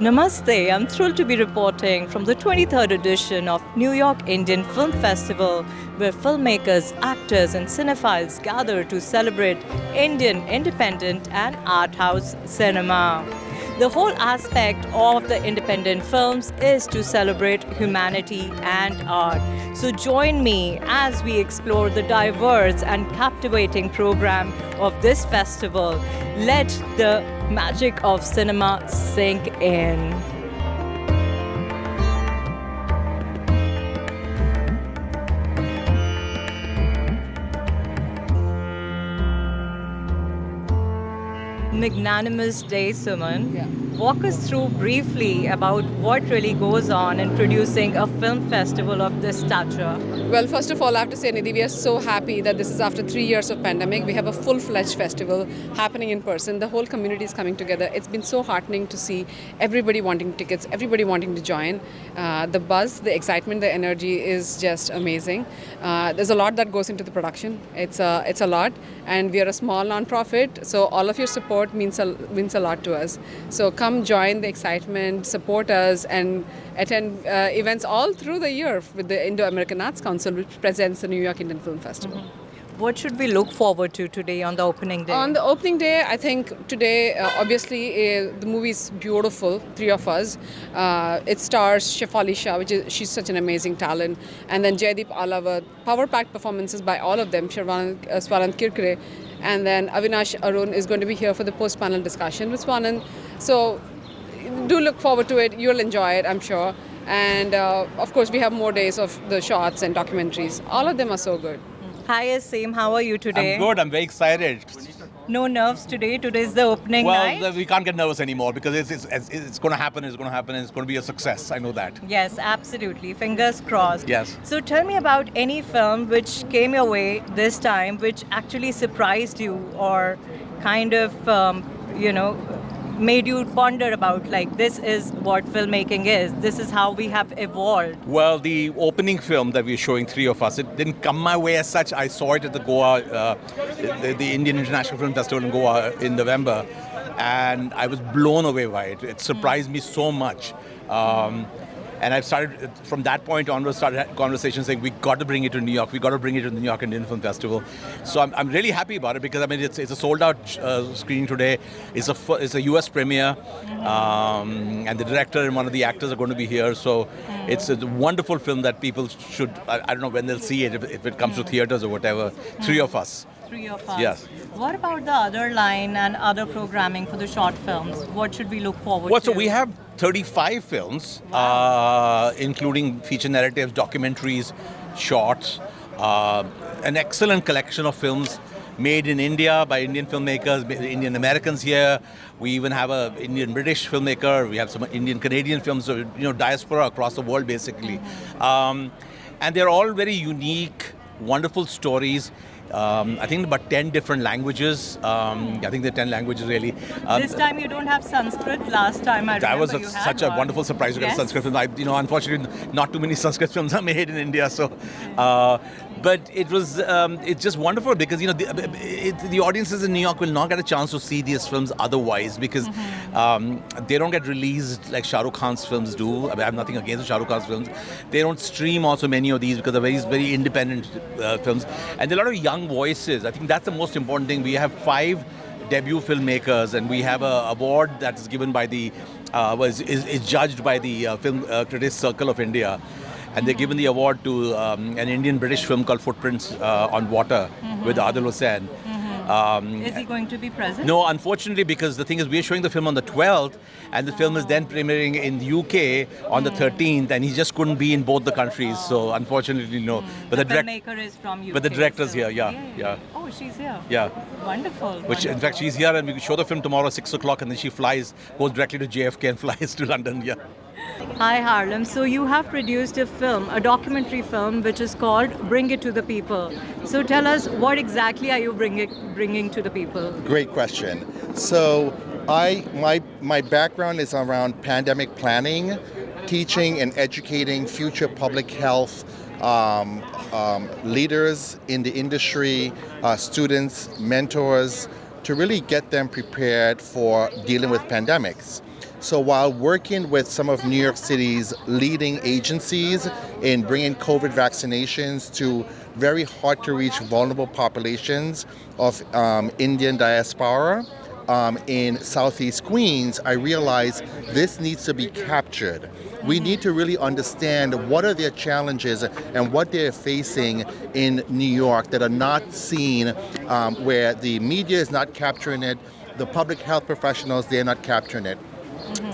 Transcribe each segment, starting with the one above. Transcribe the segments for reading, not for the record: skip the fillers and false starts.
Namaste, I'm thrilled to be reporting from the 23rd edition of New York Indian Film Festival, where filmmakers, actors, and cinephiles gather to celebrate Indian independent and art house cinema. The whole aspect of the independent films is to celebrate humanity and art. So join me as we explore the diverse and captivating program of this festival. Let the magic of cinema sink in. Magnanimous day, Suman. Yeah. Walk us through briefly about what really goes on in producing a film festival of this stature. Well, first of all, I have to say, Nidhi, we are so happy that this is after 3 years of pandemic. We have a full-fledged festival happening in person. The whole community is coming together. It's been so heartening to see everybody wanting tickets, everybody wanting to join. The buzz, the excitement, the energy is just amazing. There's a lot that goes into the production. It's a lot, and we are a small non-profit, so all of your support means a lot to us. So come join the excitement, support us, and attend events all through the year with the Indo-American Arts Council, which presents the New York Indian Film Festival. What should we look forward to today on the opening day? On the opening day, I think today, obviously, the movie is beautiful, Three of Us. It stars Shefali Shah, she's such an amazing talent. And then Jaideep Alawat, power-packed performances by all of them, Swarnand Kirkare. And then Avinash Arun is going to be here for the post-panel discussion with Swarnand. So do look forward to it. You'll enjoy it, I'm sure. And of course, we have more days of the shots and documentaries. All of them are so good. Hi, Asim. How are you today? I'm good. I'm very excited. No nerves today. Today's the opening night. Well, we can't get nervous anymore because it's going to happen. It's going to happen, and it's going to be a success. I know that. Yes, absolutely. Fingers crossed. Yes. So tell me about any film which came your way this time, which actually surprised you or kind of, made you ponder about, like, this is what filmmaking is. This is how we have evolved. Well, the opening film that we're showing, Three of Us, it didn't come my way as such. I saw it at the Goa, the Indian International Film Festival in Goa in November, and I was blown away by it. It surprised me so much. And I've started, from that point onwards, started conversations saying, we got to bring it to New York. We got to bring it to the New York Indian Film Festival. So I'm really happy about it because, I mean, it's a sold-out screening today. It's a US premiere. And the director and one of the actors are going to be here. So it's a wonderful film that people should, I don't know when they'll see it, if it comes to theaters or whatever. Three of Us. Three of Us. Yes. What about the other line and other programming for the short films? What should we look forward to? So we have 35 films, including feature narratives, documentaries, shorts, an excellent collection of films made in India by Indian filmmakers, Indian Americans here. We even have an Indian British filmmaker. We have some Indian Canadian films, so, diaspora across the world basically. And they're all very unique, wonderful stories. I think about 10 different languages. I think there are 10 languages really. This time you don't have Sanskrit. Last time I that remember was such a wonderful surprise to get a Sanskrit film. Unfortunately, not too many Sanskrit films are made in India. So, but it was it's just wonderful because the audiences in New York will not get a chance to see these films otherwise because they don't get released like Shah Rukh Khan's films do. I have nothing against Shah Rukh Khan's films. They don't stream also many of these because they're very independent films, and there are a lot of young voices. I think that's the most important thing. We have 5 debut filmmakers, and we have an award that is given by the is judged by the Film Critics Circle of India, and they're given the award to an Indian-British film called Footprints on Water with Adil Hussain. Is he going to be present? No, unfortunately, because the thing is, we're showing the film on the 12th, and the film is then premiering in the UK on the 13th, and he just couldn't be in both the countries. So, unfortunately, no. But the filmmaker is from UK. But the director's so. here, yeah. Oh, she's here. Yeah. Wonderful. Which, in fact, she's here, and we show the film tomorrow at 6 o'clock, and then she goes directly to JFK and flies to London. Yeah. Hi Harlem. So you have produced a film, a documentary film, which is called Bring It to the People. So tell us, what exactly are you bringing to the people? Great question. So my background is around pandemic planning, teaching and educating future public health leaders in the industry, students, mentors, to really get them prepared for dealing with pandemics. So while working with some of New York City's leading agencies in bringing COVID vaccinations to very hard to reach vulnerable populations of Indian diaspora, in Southeast Queens, I realized this needs to be captured. We need to really understand what are their challenges and what they're facing in New York that are not seen, where the media is not capturing it, the public health professionals, they're not capturing it.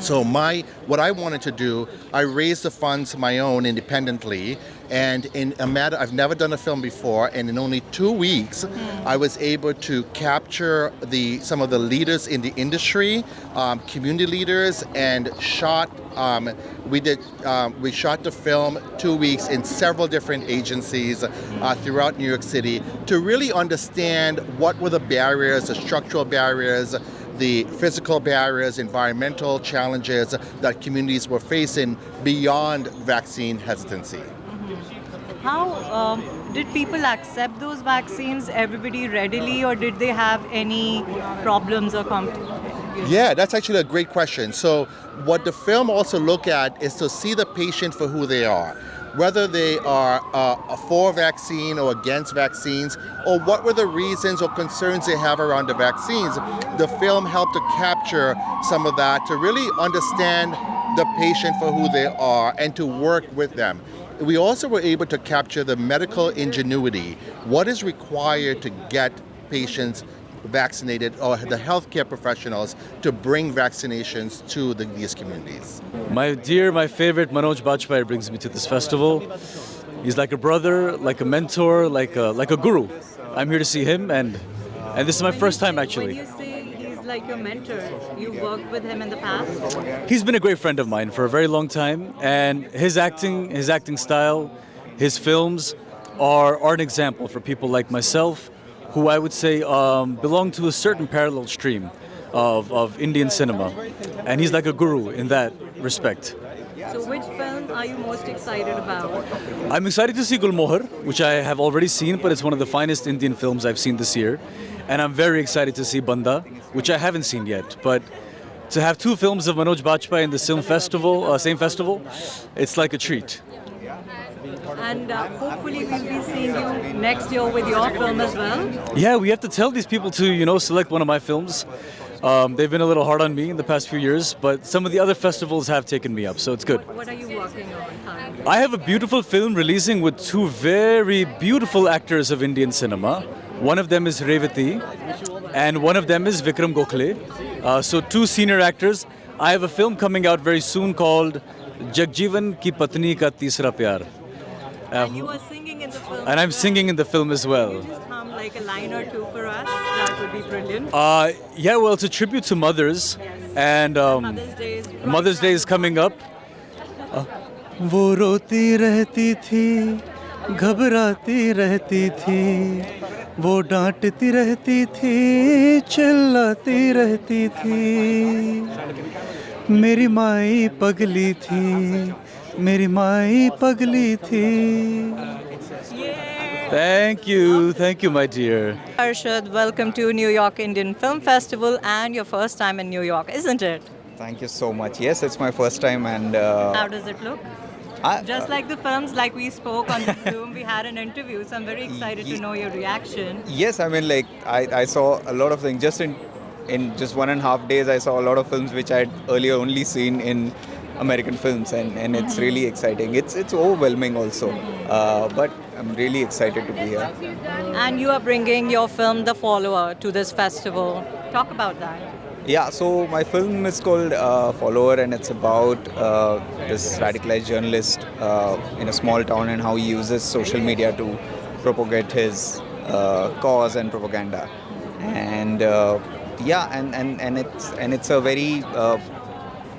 So what I wanted to do, I raised the funds my own independently, and in a matter, I've never done a film before, and in only 2 weeks, I was able to capture some of the leaders in the industry, community leaders, and we shot the film 2 weeks in several different agencies throughout New York City to really understand what were the barriers, the structural barriers, the physical barriers, environmental challenges that communities were facing beyond vaccine hesitancy. How did people accept those vaccines? Everybody readily, or did they have any problems or Yeah, that's actually a great question. So what the film also look at is to see the patient for who they are. Whether they are for vaccine or against vaccines, or what were the reasons or concerns they have around the vaccines, the film helped to capture some of that, to really understand the patient for who they are and to work with them. We also were able to capture the medical ingenuity, what is required to get patients vaccinated, or the healthcare professionals to bring vaccinations to these communities. My favorite Manoj Bajpayee brings me to this festival. He's like a brother, like a mentor, like a guru. I'm here to see him, and this is my first time actually. When you say he's like your mentor, you worked with him in the past? He's been a great friend of mine for a very long time, and his acting style, his films are an example for people like myself, who I would say belong to a certain parallel stream of Indian cinema. And he's like a guru in that respect. So which film are you most excited about? I'm excited to see Gulmohar, which I have already seen, but it's one of the finest Indian films I've seen this year. And I'm very excited to see Banda, which I haven't seen yet. But to have two films of Manoj Bajpayee in the same festival, it's like a treat. And hopefully we'll be seeing you next year with your film as well. Yeah, we have to tell these people to, select one of my films. They've been a little hard on me in the past few years, but some of the other festivals have taken me up, so it's good. What are you working on? I have a beautiful film releasing with two very beautiful actors of Indian cinema. One of them is Revati, and one of them is Vikram Gokhale. So two senior actors. I have a film coming out very soon called Jagjeevan Ki Patni Ka Teesra Pyar. And you are singing in the film. And I'm singing in the film as well. Can you just hum like a line or two for us? That would be brilliant. Yeah, well, it's a tribute to mothers, and Mother's Day is coming up. वो रोती रहती थी, घबराती रहती थी, वो डांटती रहती थी, चिल्लाती रहती थी, मेरी माई पगली थी, मेरी माई पगली थी. Thank you, my dear. Arshad, welcome to New York Indian Film Festival and your first time in New York, isn't it? Thank you so much. Yes, it's my first time, and How does it look? Just like the films, like we spoke on the Zoom, we had an interview, so I'm very excited to know your reaction. yes, I mean, like I saw a lot of things. Just in just 1.5 days, I saw a lot of films which I'd earlier only seen in American films, and it's really exciting. It's overwhelming also, but I'm really excited to be here. And you are bringing your film, The Follower, to this festival. Talk about that. Yeah, so my film is called Follower, and it's about this radicalized journalist in a small town and how he uses social media to propagate his cause and propaganda. And it's a very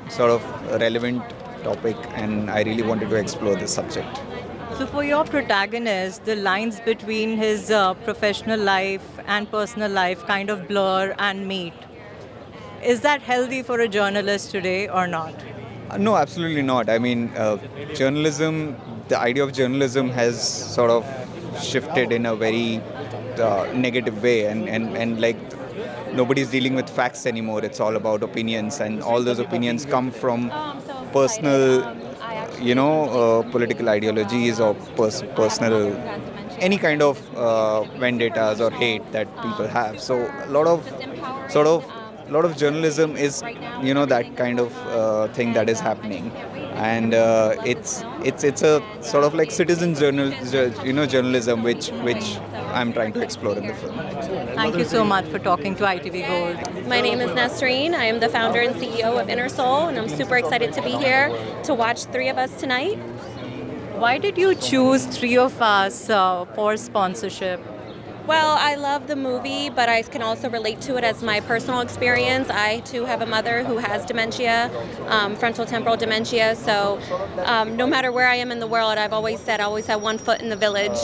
sort of relevant topic, and I really wanted to explore this subject. So for your protagonist, the lines between his professional life and personal life kind of blur and meet. Is that healthy for a journalist today or not? No, absolutely not. I mean, journalism, the idea of journalism has sort of shifted in a very negative way, and like nobody's dealing with facts anymore. It's all about opinions, and all those opinions come from personal, political ideologies or personal, any kind of vendettas or hate that people have. So a lot of journalism is, that kind of thing that is happening, and it's a sort of like citizen journalism, which I'm trying to explore in the film. Thank you so much for talking to ITV Gold. My name is Nasreen. I am the founder and CEO of Inner Soul, and I'm super excited to be here to watch three of us tonight. Why did you choose three of us for sponsorship? Well, I love the movie, but I can also relate to it as my personal experience. I too have a mother who has dementia, frontal temporal dementia. So no matter where I am in the world, I've always said I always have one foot in the village.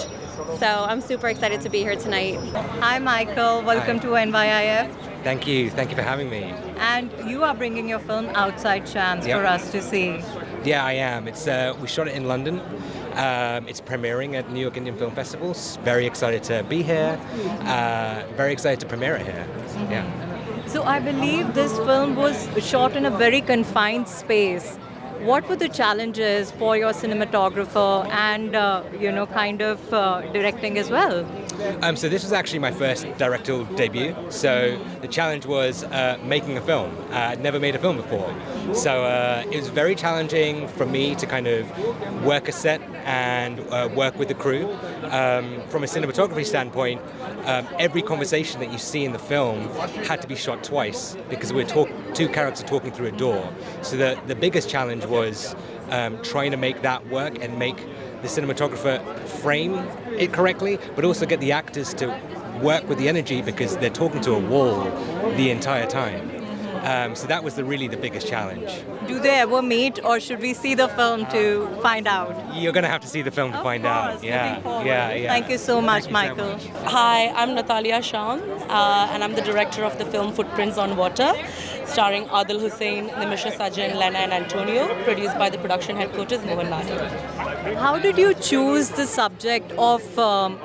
So I'm super excited to be here tonight. Hi, Michael. Welcome to NYIFF. Thank you for having me. And you are bringing your film Outside Chance Yep. for us to see. Yeah, I am. It's we shot it in London. It's premiering at New York Indian Film Festival. Very excited to be here. Very excited to premiere it here. Yeah. So I believe this film was shot in a very confined space. What were the challenges for your cinematographer and, directing as well? So this was actually my first directorial debut. So the challenge was making a film. I'd never made a film before. So it was very challenging for me to kind of work a set and work with the crew. From a cinematography standpoint, every conversation that you see in the film had to be shot twice because we're two characters talking through a door. So the biggest challenge was trying to make that work and make the cinematographer frame it correctly, but also get the actors to work with the energy because they're talking to a wall the entire time. So that was really the biggest challenge. Do they ever meet, or should we see the film to find out? You're going to have to see the film to find out. Yeah. Thank you so much, Thank you so Michael. much. Hi, I'm Natalia Sham, and I'm the director of the film Footprints on Water, starring Adil Hussain, Nimisha Sajan, Lena and Antonio, produced by the production headquarters, Mohan Nadu. How did you choose the subject of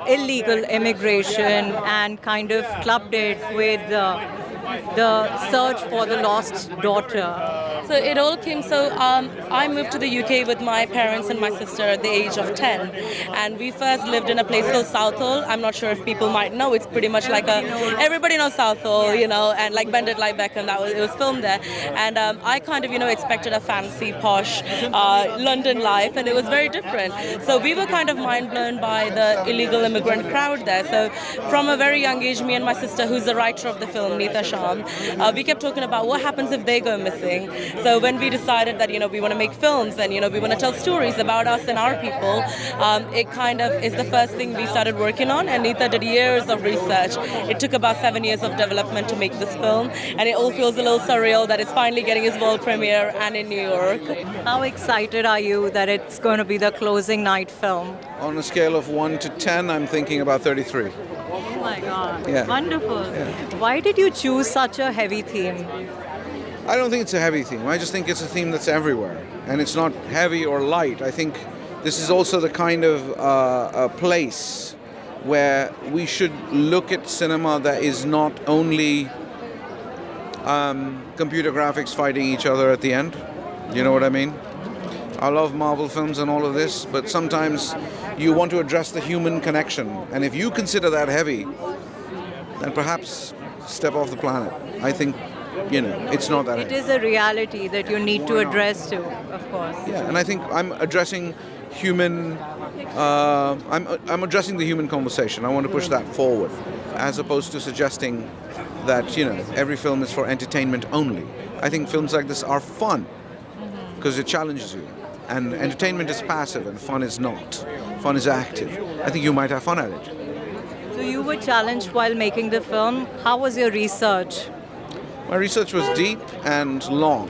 illegal immigration and kind of clubbed it with the search for the lost daughter? So it all came, I moved to the UK with my parents and my sister at the age of 10, and we first lived in a place called Southall. I'm not sure if people might know, it's pretty much like everybody knows Southall, and like Bend It Like Beckham, it was filmed there. And I kind of, expected a fancy, posh London life, and it was very different. So we were kind of mind blown by the illegal immigrant crowd there. So from a very young age, me and my sister, who's the writer of the film, Neeta Sham, we kept talking about what happens if they go missing. So when we decided that, we want to make films and, we want to tell stories about us and our people, it kind of is the first thing we started working on. And Neeta did years of research. It took about 7 years of development to make this film. And it all feels a little surreal that it's finally getting its world premiere and in New York. How excited are you that it's going to be the closing night film? On a scale of 1 to 10, I'm thinking about 33. Oh my God, Yeah. wonderful. Yeah. Why did you choose such a heavy theme? I don't think it's a heavy theme. I just think it's a theme that's everywhere. And it's not heavy or light. I think this is also the kind of a place where we should look at cinema that is not only computer graphics fighting each other at the end. You know what I mean? I love Marvel films and all of this, but sometimes you want to address the human connection. And if you consider that heavy, then perhaps step off the planet. I think, it's not that It heavy. is a reality that you need to address to, of course. Yeah, and I think I'm addressing human. I'm addressing the human conversation. I want to push that forward, as opposed to suggesting that every film is for entertainment only. I think films like this are fun because it challenges you, and entertainment is passive and fun is not. Fun is active. I think you might have fun at it. So you were challenged while making the film. How was your research? My research was deep and long,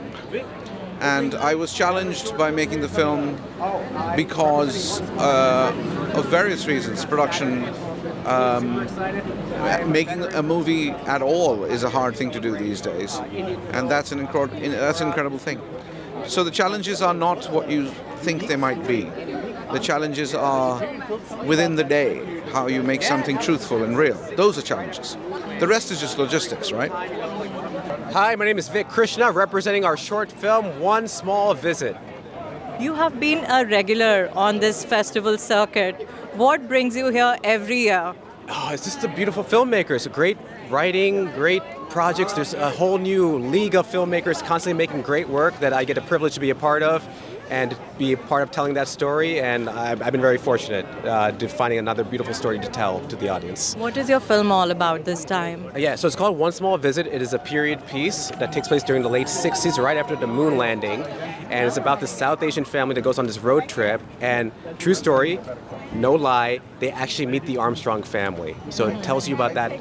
and I was challenged by making the film because of various reasons. Production, making a movie at all is a hard thing to do these days, and that's an incredible thing. So the challenges are not what you think they might be. The challenges are within the day, how you make something truthful and real. Those are challenges. The rest is just logistics, right? Hi, my name is Vic Krishna, representing our short film, One Small Visit. You have been a regular on this festival circuit. What brings you here every year? Oh, it's just a beautiful filmmakers, great writing, great projects. There's a whole new league of filmmakers constantly making great work that I get a privilege to be a part of and be a part of telling that story. And I've been very fortunate to finding another beautiful story to tell to the audience. What is your film all about this time? Yeah, so it's called One Small Visit. It is a period piece that takes place during the late 60s, right after the moon landing. And it's about this South Asian family that goes on this road trip. And true story, no lie, they actually meet the Armstrong family. So it tells you about that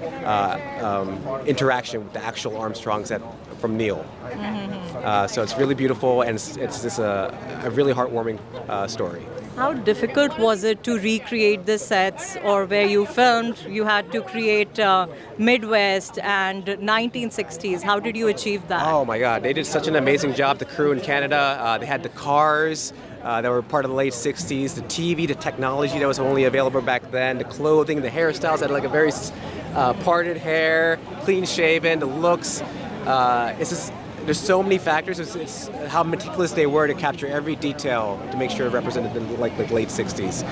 interaction with the actual Armstrongs from Neil. So it's really beautiful, and it's just a really heartwarming story. How difficult was it to recreate the sets, or where you filmed, you had to create Midwest and 1960s. How did you achieve that? Oh my God, they did such an amazing job, the crew in Canada. They had the cars that were part of the late 60s, the TV, the technology that was only available back then, the clothing, the hairstyles had like a very parted hair, clean shaven, the looks. It's just, there's so many factors. It's how meticulous they were to capture every detail to make sure it represented the like late 60s.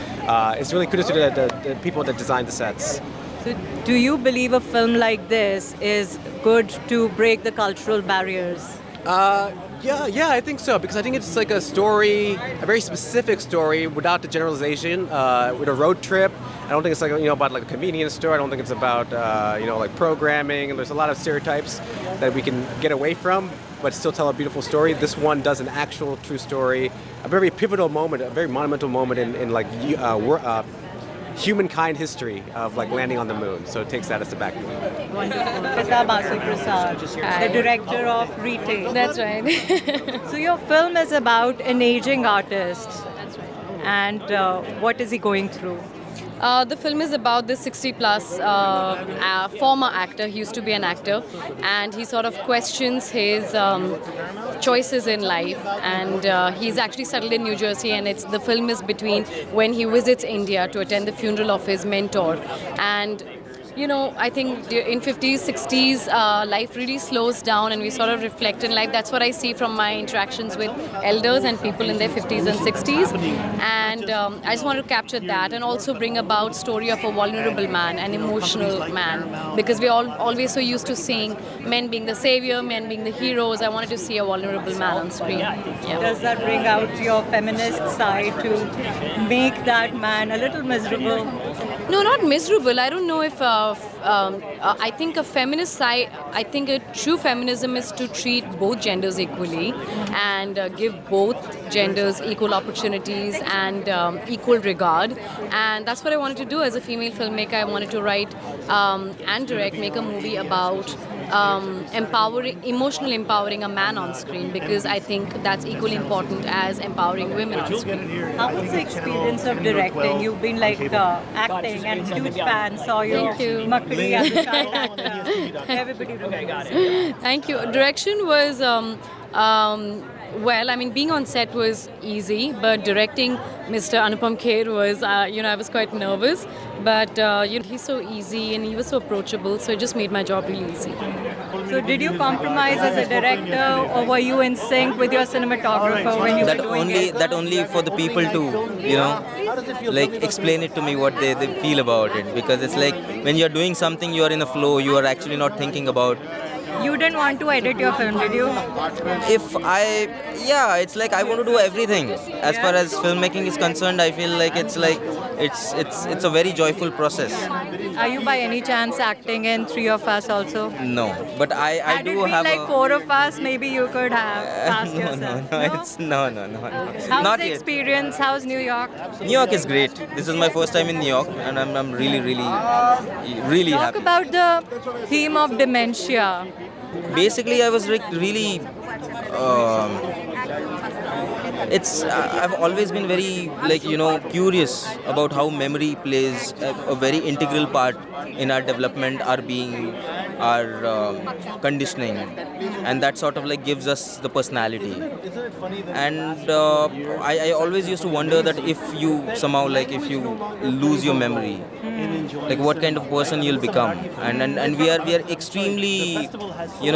It's really kudos to the people that designed the sets. So do you believe a film like this is good to break the cultural barriers? Yeah, I think so, because I think it's like a story, a very specific story without the generalization. With a road trip, I don't think it's like about like a convenience store. I don't think it's about like programming. And there's a lot of stereotypes that we can get away from, but still tell a beautiful story. This one does an actual true story, a very pivotal moment, a very monumental moment in like humankind history of like landing on the moon. So it takes that as the backbone. Wonderful. Pita Basu Prasad, the director of Retail. That's right. So your film is about an aging artist. That's right. And what is he going through? The film is about this 60-plus former actor. He used to be an actor, and he sort of questions his choices in life. And he's actually settled in New Jersey, and the film is between when he visits India to attend the funeral of his mentor. And I think in 50s, 60s, life really slows down, and we sort of reflect in life. That's what I see from my interactions with elders and people in their 50s and 60s. And I just want to capture that and also bring about story of a vulnerable man, an emotional man, because we're always so used to seeing men being the savior, men being the heroes. I wanted to see a vulnerable man on screen. Yeah. Does that bring out your feminist side to make that man a little miserable? No, not miserable. I don't know if I think a feminist side, I think a true feminism is to treat both genders equally and give both genders equal opportunities and equal regard. And that's what I wanted to do as a female filmmaker. I wanted to write and direct, make a movie about emotionally empowering a man on screen, because I think that's equally important as empowering women on screen. How was the experience of directing? You've been like acting and huge fan, saw your Makri as a child actor. Everybody remembers. Thank you. Direction was well, I mean, being on set was easy, but directing Mr. Anupam Kher was, I was quite nervous. But, he's so easy and he was so approachable, so it just made my job really easy. So did you compromise as a director, or were you in sync with your cinematographer when you were doing it? That only for the people to, like explain it to me what they feel about it. Because it's like when you're doing something, you are in a flow, you are actually not thinking about. You didn't want to edit your film, did you? It's like I want to do everything. As far as filmmaking is concerned, I feel like it's a very joyful process. Are you by any chance acting in Three of Us also? No, but I do have. Like Four of Us, maybe you could have asked yourself. No. How's Not the yet. experience? How's New York? New York is great. This is my first time in New York, and I'm really happy. Talk about the theme of dementia. Basically, I was really. I've always been very curious about how memory plays a very integral part in our development, our being, our conditioning, and that sort of like gives us the personality. And I always used to wonder that if you somehow if you lose your memory, like what kind of person you'll become, and we are extremely, we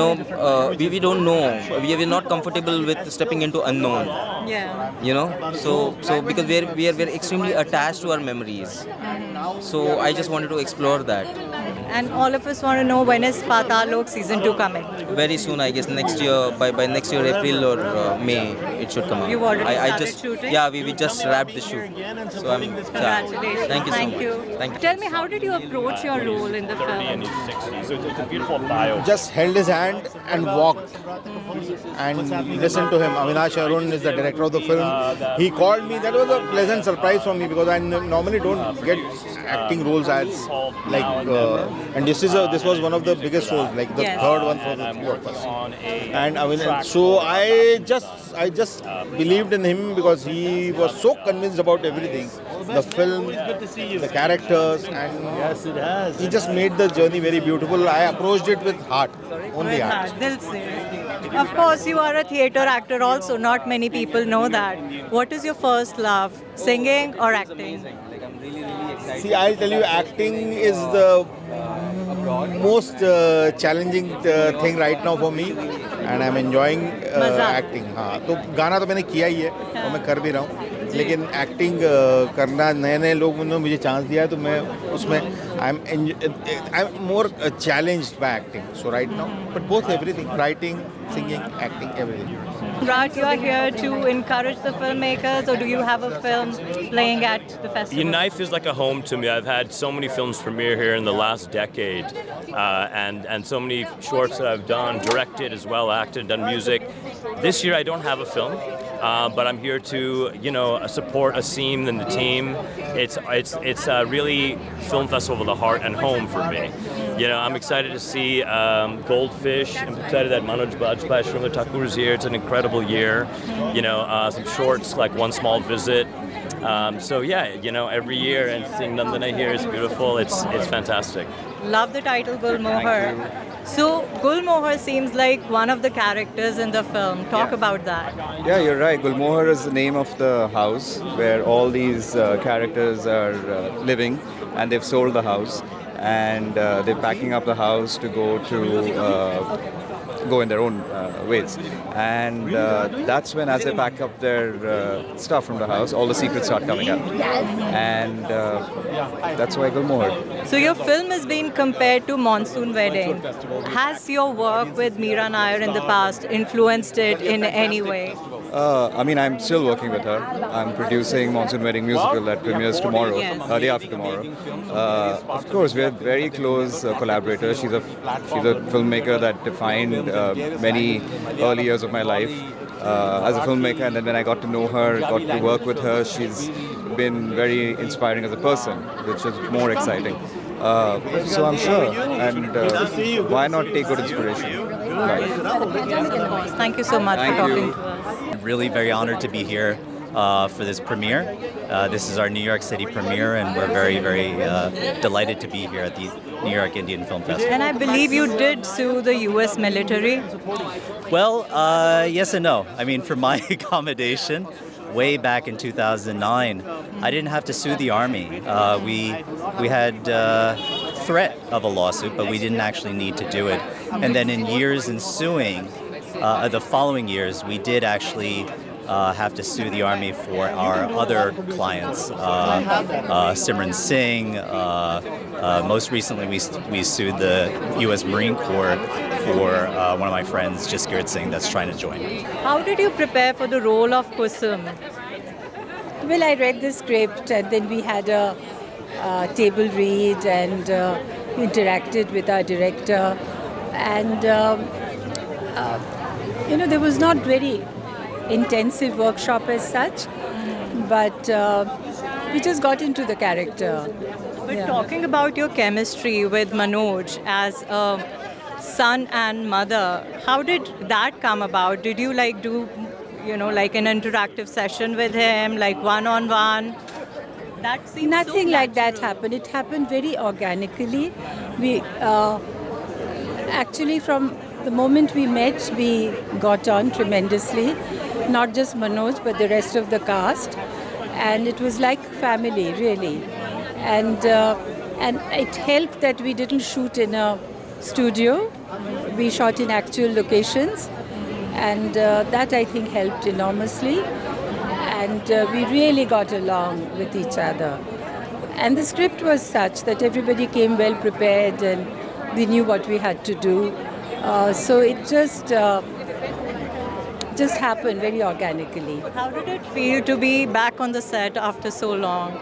don't know, we are not comfortable with stepping into unknown. So because we are extremely attached to our memories. So I just wanted to explore that. And all of us want to know, when is Patal Lok season 2 coming? Very soon, I guess next year, by next year April or May, it should come out. You've already I started just shooting? Yeah, we just wrapped the shoot. So I'm Congratulations. Thank you so Thank much. you. Thank you. Tell me, how did you approach your role in the film? Just held his hand and walked and listened to him. Avinash Arun is the director of the film. He called me. That was a pleasant surprise for me because I normally don't get acting roles as like, and this was one of the biggest roles, like the third one for the three of us. And I mean, so I just believed in him because he was so convinced about everything, the film, the characters, and he just made the journey very beautiful. I approached it with heart, only heart. Dil se. Of course, you are a theatre actor also. Not many people know that. What is your first love, singing or acting? See, I'll tell you, acting is the most challenging thing right now for me, and I'm enjoying acting. हाँ, तो गाना तो मैंने किया ही है और मैं कर भी रहा हूँ, लेकिन एक्टिंग करना, नए लोगों ने मुझे चांस दिया है तो मैं उसमें I'm more challenged by acting. So right now, but both everything, writing, singing, acting, everything. Raj, you are here to encourage the filmmakers, or do you have a film playing at the festival? NYIFF is like a home to me. I've had so many films premiere here in the last decade, and so many shorts that I've done, directed as well, acted, done music. This year I don't have a film, but I'm here to support Asim and the team. It's a really film festival of the heart and home for me. I'm excited to see Goldfish. I'm excited that Manoj, Bajpayee, Sharmila, Tagore is here. It's an incredible year. Some shorts like One Small Visit. Every year, and seeing Nandana here is beautiful. It's fantastic. Love the title Gulmohar. So Gulmohar seems like one of the characters in the film. Talk about that. Yeah, you're right. Gulmohar is the name of the house where all these characters are living, and they've sold the house, and they're packing up the house to go in their own ways. And that's when, as they pack up their stuff from the house, all the secrets start coming out. And that's why Gulmohar. So your film is being compared to Monsoon Wedding. Has your work with Meera Nair in the past influenced it in any way? I'm still working with her. I'm producing Monsoon Wedding musical that premieres tomorrow, day after tomorrow. Of course, we're very close collaborators. She's a filmmaker that defined many early years of my life as a filmmaker, and then when I got to know her, got to work with her, she's been very inspiring as a person, which is more exciting. So I'm sure, and why not take good inspiration? Thank you so much for talking to us. Really very honored to be here for this premiere. This is our New York City premiere, and we're very, very delighted to be here at the New York Indian Film Festival. And I believe you did sue the US military. Well, yes and no. For my accommodation, way back in 2009, I didn't have to sue the army. We had threat of a lawsuit, but we didn't actually need to do it. And then in years ensuing, the following years, we did actually have to sue the army for our other clients, Simran Singh. Most recently, we sued the U.S. Marine Corps for one of my friends, Jaskirat Singh, that's trying to join. How did you prepare for the role of Kusum? Well, I read the script, and then we had a table read and interacted with our director. And, there was not very intensive workshop as such, but we just got into the character. But talking about your chemistry with Manoj as a son and mother, how did that come about? Did you do an interactive session with him, like one-on-one? That seems Nothing so like that natural. happened. It happened very organically. We actually, from the moment we met, we got on tremendously. Not just Manoj, but the rest of the cast. And it was like family, really. And And it helped that we didn't shoot in a studio. We shot in actual locations. And that, I think, helped enormously. And we really got along with each other. And the script was such that everybody came well prepared and we knew what we had to do. So it just happened very organically. How did it feel to be back on the set after so long?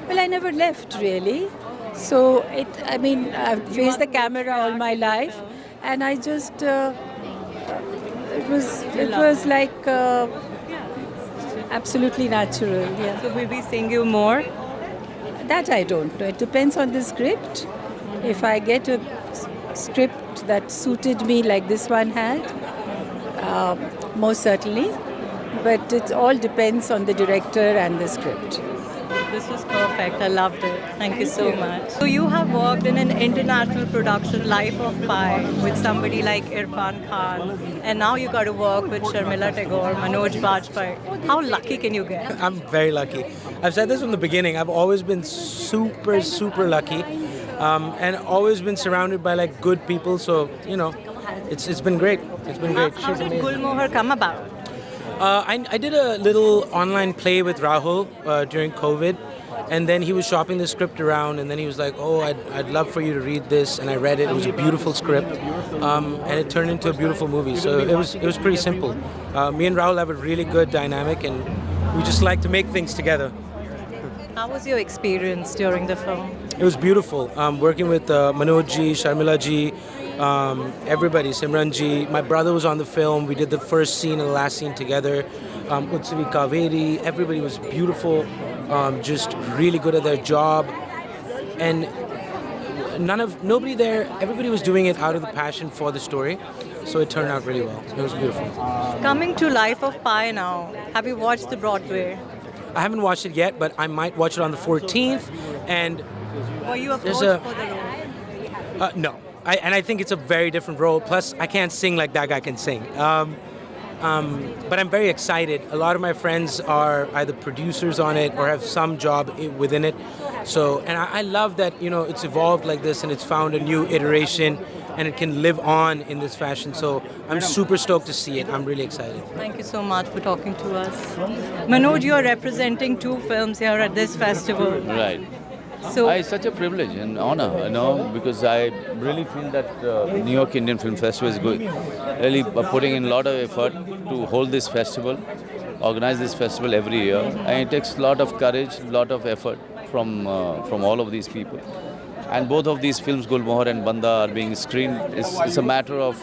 Well, I never left really. So I've faced the camera all my life, and I just it was like absolutely natural. Yeah. So we'll be seeing you more? That I don't know. It depends on the script. If I get a script that suited me like this one had, most certainly. But it all depends on the director and the script. This was perfect. I loved it. Thank you so much. So you have worked in an international production, Life of Pi, with somebody like Irfan Khan, and now you got to work with Sharmila Tagore, Manoj Bajpayee. How lucky can you get? I'm very lucky. I've said this from the beginning. I've always been super, super lucky, and always been surrounded by like good people. So it's been great. It's been great. How did Gulmohar come about? I did a little online play with Rahul during COVID, and then he was shopping the script around, and then he was like, "Oh, I'd love for you to read this," and I read it. It was a beautiful script, and it turned into a beautiful movie. So it was pretty simple. Me and Rahul have a really good dynamic, and we just like to make things together. How was your experience during the film? It was beautiful. Working with Manoj ji, Sharmila ji, everybody, Simran ji. My brother was on the film. We did the first scene and the last scene together. Utsavi Kaveri. Everybody was beautiful. Just really good at their job. And nobody there, everybody was doing it out of the passion for the story. So it turned out really well. It was beautiful. Coming to Life of Pi now, have you watched the Broadway? I haven't watched it yet, but I might watch it on the 14th. And were you approached for the role? No. I think it's a very different role. Plus, I can't sing like that guy can sing. But I'm very excited. A lot of my friends are either producers on it or have some job within it. So, and I love that, it's evolved like this and it's found a new iteration and it can live on in this fashion. So I'm super stoked to see it. I'm really excited. Thank you so much for talking to us. Manoj, you are representing 2 films here at this festival. Right. So it's such a privilege and honor, because I really feel that New York Indian Film Festival is really putting in a lot of effort to hold this festival, organize this festival every year. And it takes a lot of courage, a lot of effort from all of these people. And both of these films, Gulmohar and Banda, are being screened. It's a matter of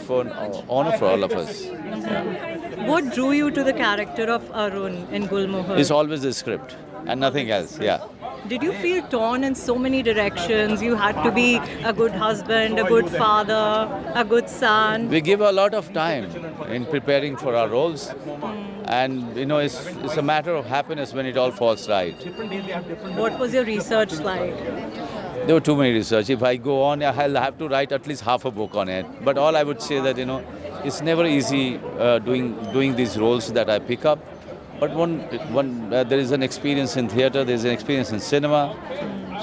honor for all of us. Yeah. What drew you to the character of Arun in Gulmohar? It's always the script and nothing else, yeah. Did you feel torn in so many directions? You had to be a good husband, a good father, a good son. We give a lot of time in preparing for our roles. And, it's a matter of happiness when it all falls right. What was your research like? There were too many research. If I go on, I'll have to write at least half a book on it. But all I would say that, it's never easy doing these roles that I pick up. But there is an experience in theatre, there is an experience in cinema.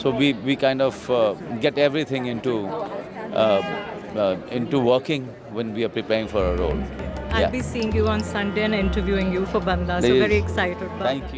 So we kind of get everything into working when we are preparing for a role. I'll be seeing you on Sunday and interviewing you for Banda. So very excited. Thank you.